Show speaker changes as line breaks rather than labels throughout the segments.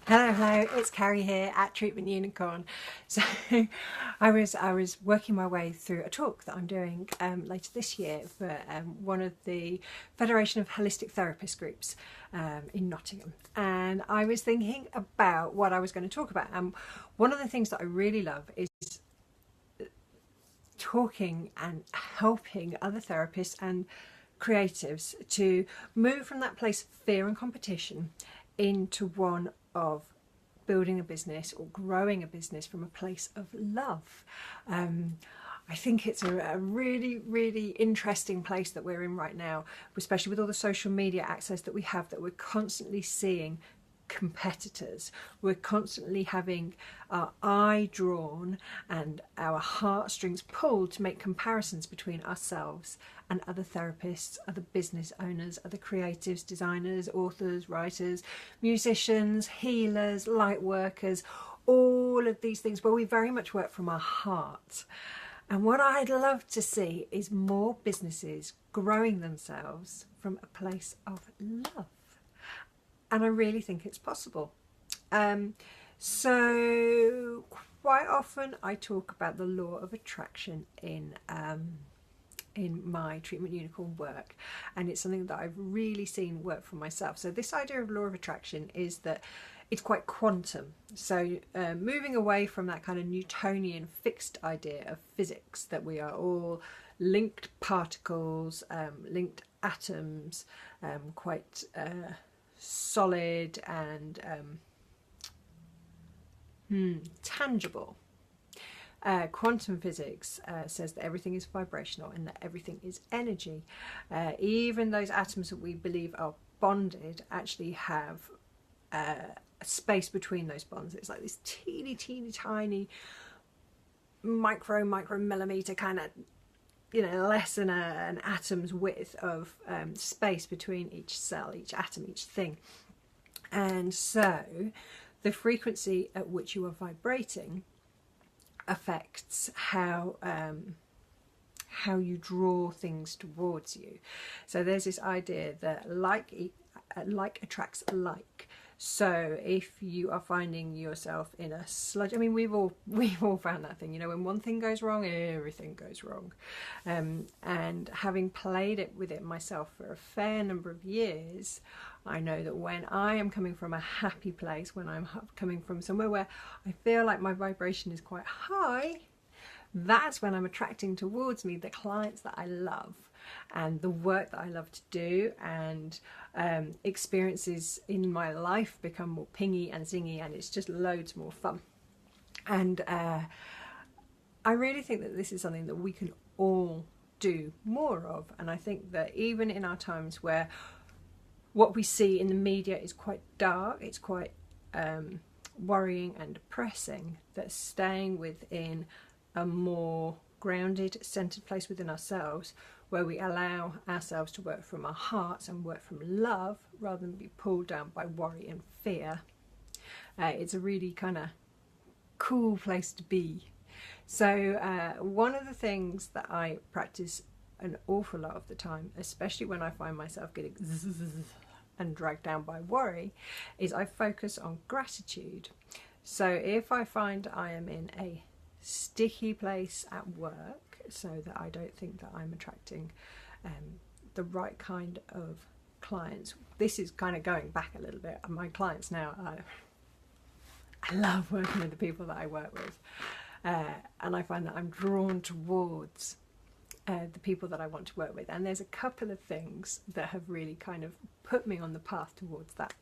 Hello, hello, it's Carrie here at Treatment Unicorn. So I was working my way through a talk that I'm doing later this year for one of the Federation of Holistic Therapist groups in Nottingham. And I was thinking about what I was going to talk about. And one of the things that I really love is talking and helping other therapists and creatives to move from that place of fear and competition into one of building a business or growing a business from a place of love. I think it's a really, really interesting place that we're in right now, especially with all the social media access that we have, that we're constantly seeing competitors. We're constantly having our eye drawn and our heartstrings pulled to make comparisons between ourselves and other therapists, other business owners, other creatives, designers, authors, writers, musicians, healers, light workers, all of these things where we very much work from our heart. And what I'd love to see is more businesses growing themselves from a place of love. And I really think it's possible. So quite often I talk about the law of attraction in my Treatment Unicorn work, and it's something that I've really seen work for myself. So this idea of law of attraction is that it's quite quantum. So moving away from that kind of Newtonian fixed idea of physics, that we are all linked particles, linked atoms, quite solid and tangible. Quantum physics says that everything is vibrational and that everything is energy. Even those atoms that we believe are bonded actually have a space between those bonds. It's like this teeny tiny micromillimeter kind of, less than an atom's width of space between each cell, each atom, each thing. And so the frequency at which you are vibrating affects how you draw things towards you. So there's this idea that like attracts like. So if you are finding yourself in a sludge, I mean, we've all found that thing, when one thing goes wrong, everything goes wrong. And having played it with it myself for a fair number of years, I know that when I am coming from a happy place, when I'm coming from somewhere where I feel like my vibration is quite high, that's when I'm attracting towards me the clients that I love and the work that I love to do, and experiences in my life become more pingy and zingy, and it's just loads more fun. And I really think that this is something that we can all do more of. And I think that even in our times where what we see in the media is quite dark, it's quite worrying and depressing, that staying within a more grounded, centered place within ourselves, where we allow ourselves to work from our hearts and work from love rather than be pulled down by worry and fear, it's a really kind of cool place to be. So one of the things that I practice an awful lot of the time, especially when I find myself getting and dragged down by worry, is I focus on gratitude. So if I find I am in a sticky place at work, so that I don't think that I'm attracting the right kind of clients. This is kind of going back a little bit. My clients now, I love working with the people that I work with, and I find that I'm drawn towards the people that I want to work with. And there's a couple of things that have really kind of put me on the path towards that.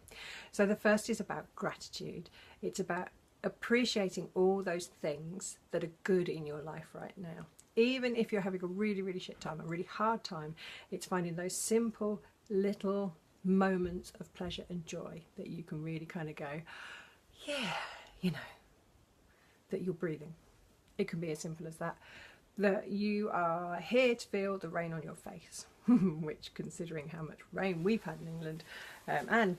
So the first is about gratitude. It's about appreciating all those things that are good in your life right now. Even if you're having a really, really shit time, a really hard time, it's finding those simple little moments of pleasure and joy that you can really kind of go, yeah, that you're breathing. It can be as simple as that. That you are here to feel the rain on your face, which, considering how much rain we've had in England, and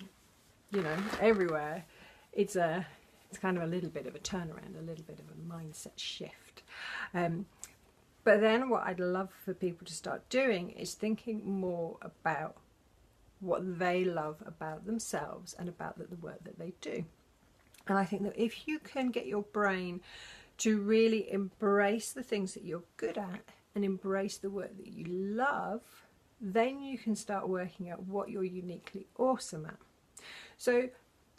everywhere, it's kind of a little bit of a turnaround, a little bit of a mindset shift. But then what I'd love for people to start doing is thinking more about what they love about themselves and about the work that they do. And I think that if you can get your brain to really embrace the things that you're good at and embrace the work that you love, then you can start working out what you're uniquely awesome at. So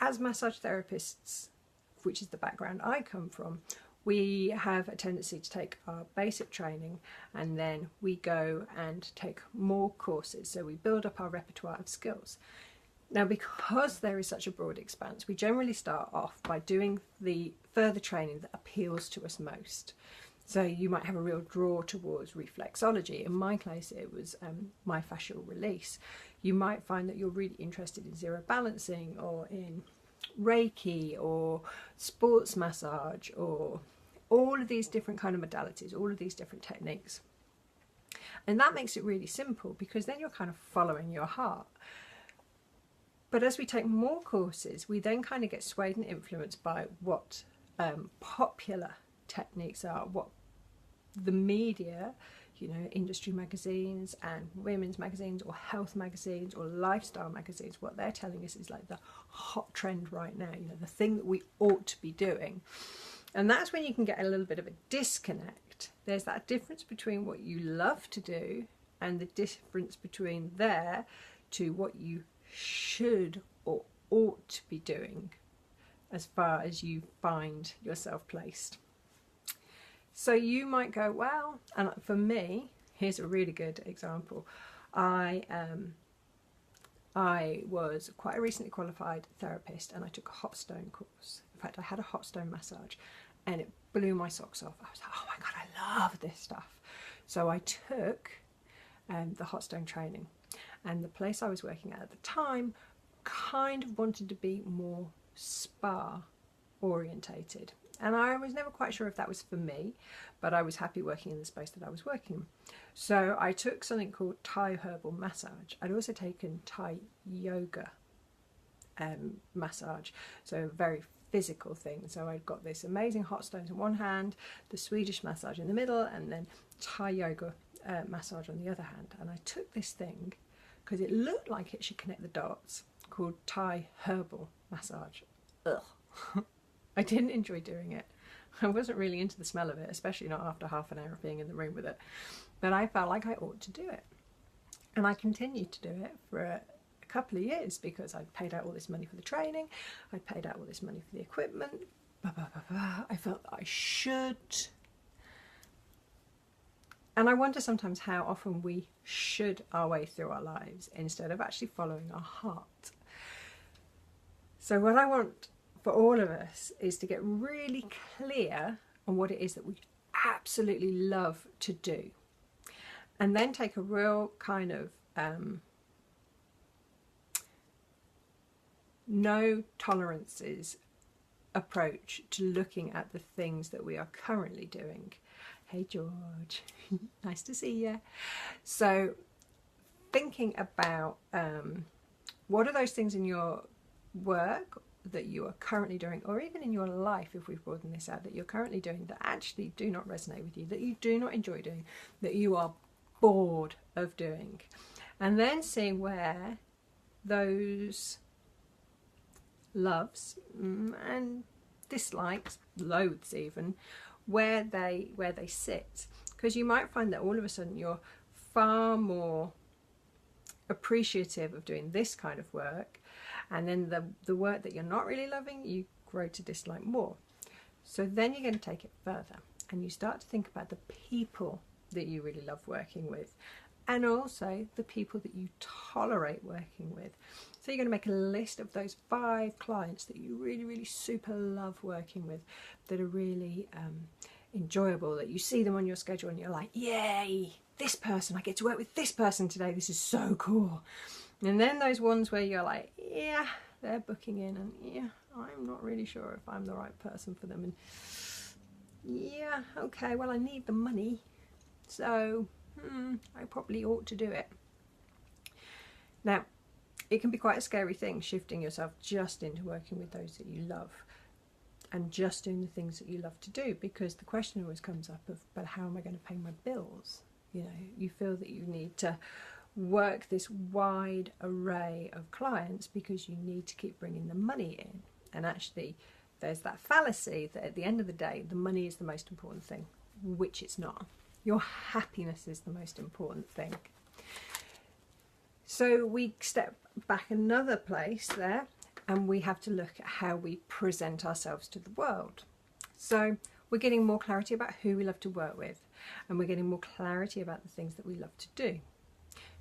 as massage therapists, which is the background I come from, we have a tendency to take our basic training and then we go and take more courses. So we build up our repertoire of skills. Now, because there is such a broad expanse, we generally start off by doing the further training that appeals to us most. So you might have a real draw towards reflexology. In my case, it was myofascial release. You might find that you're really interested in zero balancing or in Reiki or sports massage or all of these different kind of modalities, all of these different techniques. And that makes it really simple because then you're kind of following your heart. But as we take more courses, we then kind of get swayed and influenced by what popular techniques are, what the media, you know, industry magazines and women's magazines or health magazines or lifestyle magazines, what they're telling us is like the hot trend right now, you know, the thing that we ought to be doing. And that's when you can get a little bit of a disconnect. There's that difference between what you love to do and the difference between there to what you should or ought to be doing as far as you find yourself placed. So you might go, well, and for me, here's a really good example. I was quite a recently qualified therapist and I took a hot stone course. In fact, I had a hot stone massage and it blew my socks off. I was like, oh my God, I love this stuff. So I took the hot stone training. And the place I was working at the time kind of wanted to be more spa orientated. And I was never quite sure if that was for me, but I was happy working in the space that I was working in. So I took something called Thai herbal massage. I'd also taken Thai yoga massage, so a very physical thing. So I'd got this amazing hot stones in one hand, the Swedish massage in the middle, and then Thai yoga massage on the other hand. And I took this thing because it looked like it should connect the dots, called Thai herbal massage. Ugh. I didn't enjoy doing it. I wasn't really into the smell of it, especially not after half an hour of being in the room with it. But I felt like I ought to do it. And I continued to do it for a couple of years because I'd paid out all this money for the training, I'd paid out all this money for the equipment, blah, blah, blah, blah. I felt that I should. And I wonder sometimes how often we should our way through our lives instead of actually following our heart. So what I want for all of us is to get really clear on what it is that we absolutely love to do. And then take a real kind of no tolerances approach to looking at the things that we are currently doing. Hey George, nice to see you. So thinking about what are those things in your work that you are currently doing, or even in your life, if we've broadened this out, that you're currently doing that actually do not resonate with you, that you do not enjoy doing, that you are bored of doing. And then seeing where those loves and dislikes, loathes even, where they sit. Because you might find that all of a sudden you're far more appreciative of doing this kind of work, and then the work that you're not really loving, you grow to dislike more. So then you're going to take it further and you start to think about the people that you really love working with, and also the people that you tolerate working with. So you're going to make a list of those 5 clients that you really, really super love working with, that are really enjoyable, that you see them on your schedule and you're like, yay, this person, I get to work with this person today, this is so cool. And then those ones where you're like, yeah, they're booking in and yeah, I'm not really sure if I'm the right person for them. And yeah, okay, well, I need the money, so I probably ought to do it. Now, it can be quite a scary thing, shifting yourself just into working with those that you love and just doing the things that you love to do, because the question always comes up of, but how am I going to pay my bills? You know, you feel that you need to work this wide array of clients because you need to keep bringing the money in. And actually, there's that fallacy that at the end of the day, the money is the most important thing, which it's not. Your happiness is the most important thing. So we step back another place there, and we have to look at how we present ourselves to the world. So we're getting more clarity about who we love to work with, and we're getting more clarity about the things that we love to do.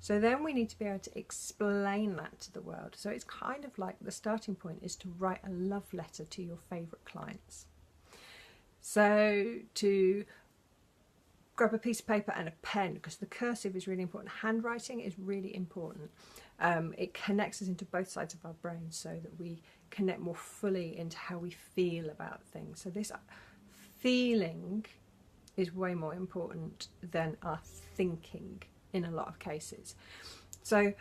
So then we need to be able to explain that to the world. So it's kind of like the starting point is to write a love letter to your favourite clients. So to grab a piece of paper and a pen, because the cursive is really important. Handwriting is really important. It connects us into both sides of our brain so that we connect more fully into how we feel about things. So this feeling is way more important than our thinking in a lot of cases. So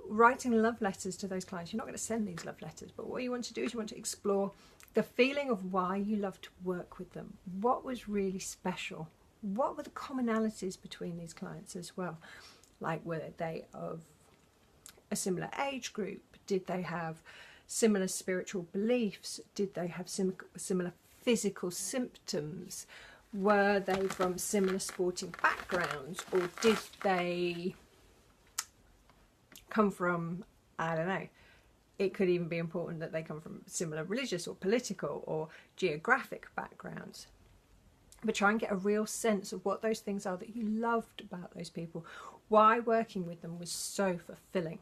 writing love letters to those clients, you're not going to send these love letters, but what you want to do is you want to explore the feeling of why you love to work with them. What was really special? What were the commonalities between these clients as well? Like, were they of a similar age group? Did they have similar spiritual beliefs? Did they have similar physical symptoms? Were they from similar sporting backgrounds, or did they come from, I don't know, it could even be important that they come from similar religious or political or geographic backgrounds. But try and get a real sense of what those things are that you loved about those people, why working with them was so fulfilling.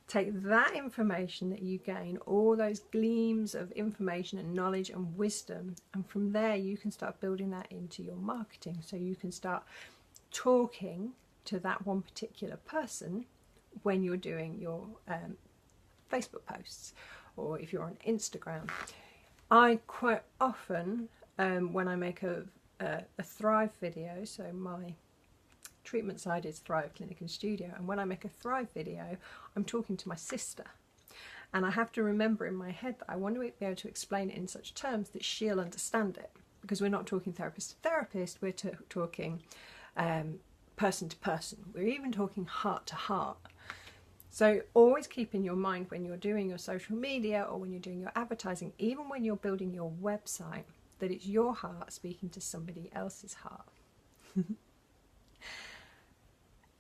Take that information that you gain, all those gleams of information and knowledge and wisdom, and from there you can start building that into your marketing. So you can start talking to that one particular person when you're doing your Facebook posts, or if you're on Instagram. I quite often, when I make a Thrive video, so my treatment side is Thrive Clinic and Studio, and when I make a Thrive video, I'm talking to my sister, and I have to remember in my head that I want to be able to explain it in such terms that she'll understand it, because we're not talking therapist to therapist, we're talking person to person, we're even talking heart to heart. So always keep in your mind when you're doing your social media or when you're doing your advertising, even when you're building your website, that it's your heart speaking to somebody else's heart.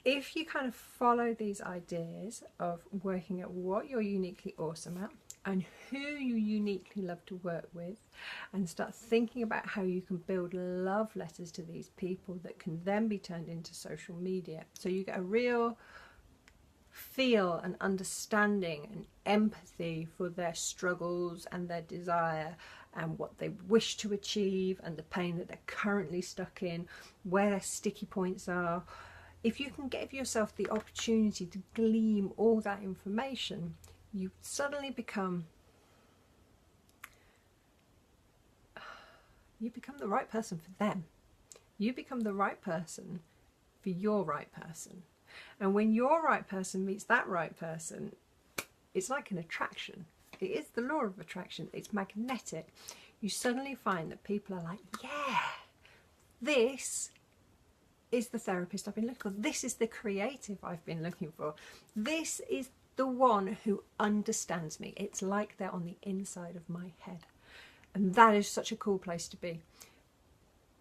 If you kind of follow these ideas of working at what you're uniquely awesome at and who you uniquely love to work with, and start thinking about how you can build love letters to these people that can then be turned into social media, so you get a real feel and understanding and empathy for their struggles and their desire and what they wish to achieve and the pain that they're currently stuck in, where their sticky points are. If you can give yourself the opportunity to glean all that information, you suddenly become the right person for them. You become the right person for your right person. And when your right person meets that right person, it's like an attraction. It is the law of attraction. It's magnetic. You suddenly find that people are like, yeah, this is the therapist I've been looking for. This is the creative I've been looking for. This is the one who understands me. It's like they're on the inside of my head. And that is such a cool place to be.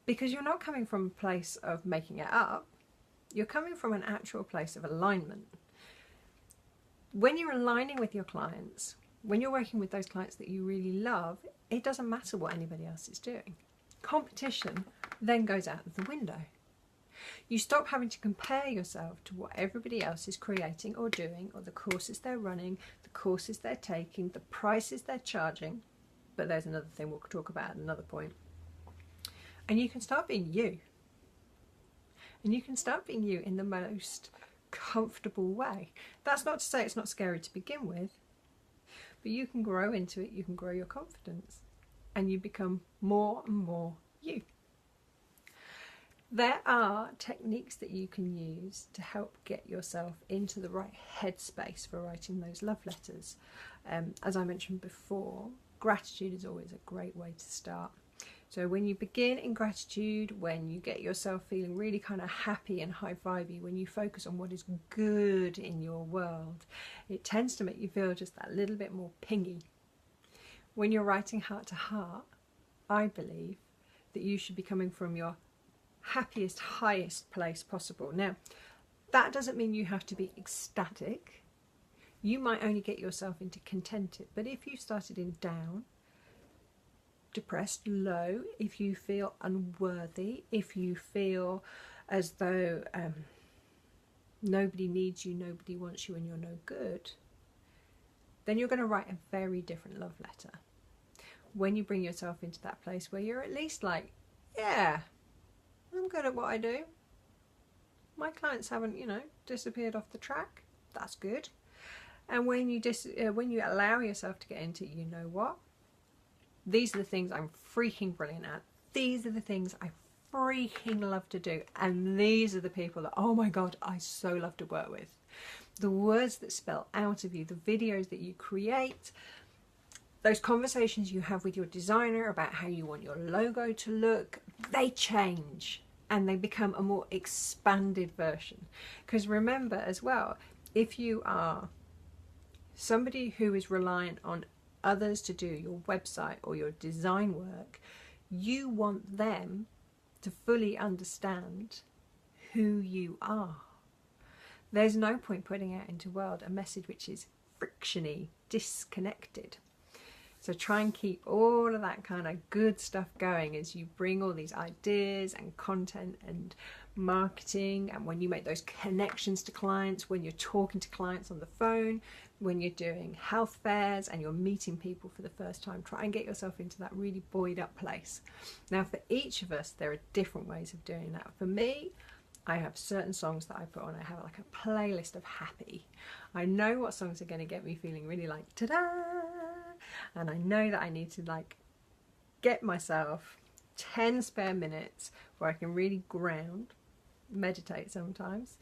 Because you're not coming from a place of making it up. You're coming from an actual place of alignment. When you're aligning with your clients, when you're working with those clients that you really love, it doesn't matter what anybody else is doing. Competition then goes out of the window. You stop having to compare yourself to what everybody else is creating or doing, or the courses they're running, the courses they're taking, the prices they're charging. But there's another thing we'll talk about at another point. And you can start being you. And you can start being you in the most comfortable way. That's not to say it's not scary to begin with, but you can grow into it, you can grow your confidence, and you become more and more you. There are techniques that you can use to help get yourself into the right headspace for writing those love letters. As I mentioned before, gratitude is always a great way to start. So when you begin in gratitude, when you get yourself feeling really kind of happy and high-vibey, when you focus on what is good in your world, it tends to make you feel just that little bit more pingy. when you're writing heart to heart, I believe that you should be coming from your happiest, highest place possible. Now, that doesn't mean you have to be ecstatic. You might only get yourself into contented, but if you started in down, depressed, low, if you feel unworthy, if you feel as though nobody needs you, nobody wants you, and you're no good, then you're going to write a very different love letter. When you bring yourself into that place where you're at least like, yeah, I'm good at what I do. My clients haven't, disappeared off the track. That's good. And when you allow yourself to get into, you know what? These are the things I'm freaking brilliant at. These are the things I freaking love to do. And these are the people that, oh my God, I so love to work with. The words that spill out of you, the videos that you create, those conversations you have with your designer about how you want your logo to look, they change and they become a more expanded version. Because remember as well, if you are somebody who is reliant on others to do your website or your design work, you want them to fully understand who you are. There's no point putting out into the world a message which is frictiony, disconnected. So try and keep all of that kind of good stuff going as you bring all these ideas and content and marketing, and when you make those connections to clients, when you're talking to clients on the phone, when you're doing health fairs and you're meeting people for the first time. Try and get yourself into that really buoyed up place. Now for each of us there are different ways of doing that. For me, I have certain songs that I put on. I have like a playlist of happy. I know what songs are going to get me feeling really like ta-da, and I know that I need to like get myself 10 spare minutes where I can really ground, meditate sometimes,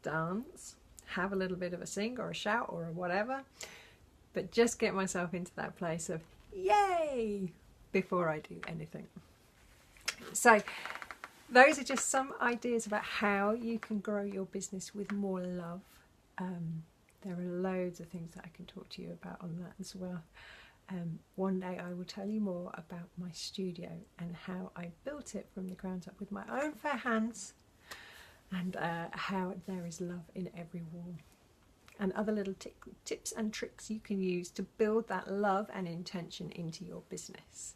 dance, have a little bit of a sing or a shout or a whatever, but just get myself into that place of yay before I do anything. So those are just some ideas about how you can grow your business with more love. There are loads of things that I can talk to you about on that as well. One day I will tell you more about my studio and how I built it from the ground up with my own fair hands, and how there is love in every wall, and other little tips and tricks you can use to build that love and intention into your business.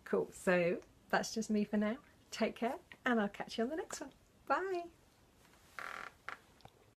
Cool, so that's just me for now. Take care, and I'll catch you on the next one. Bye.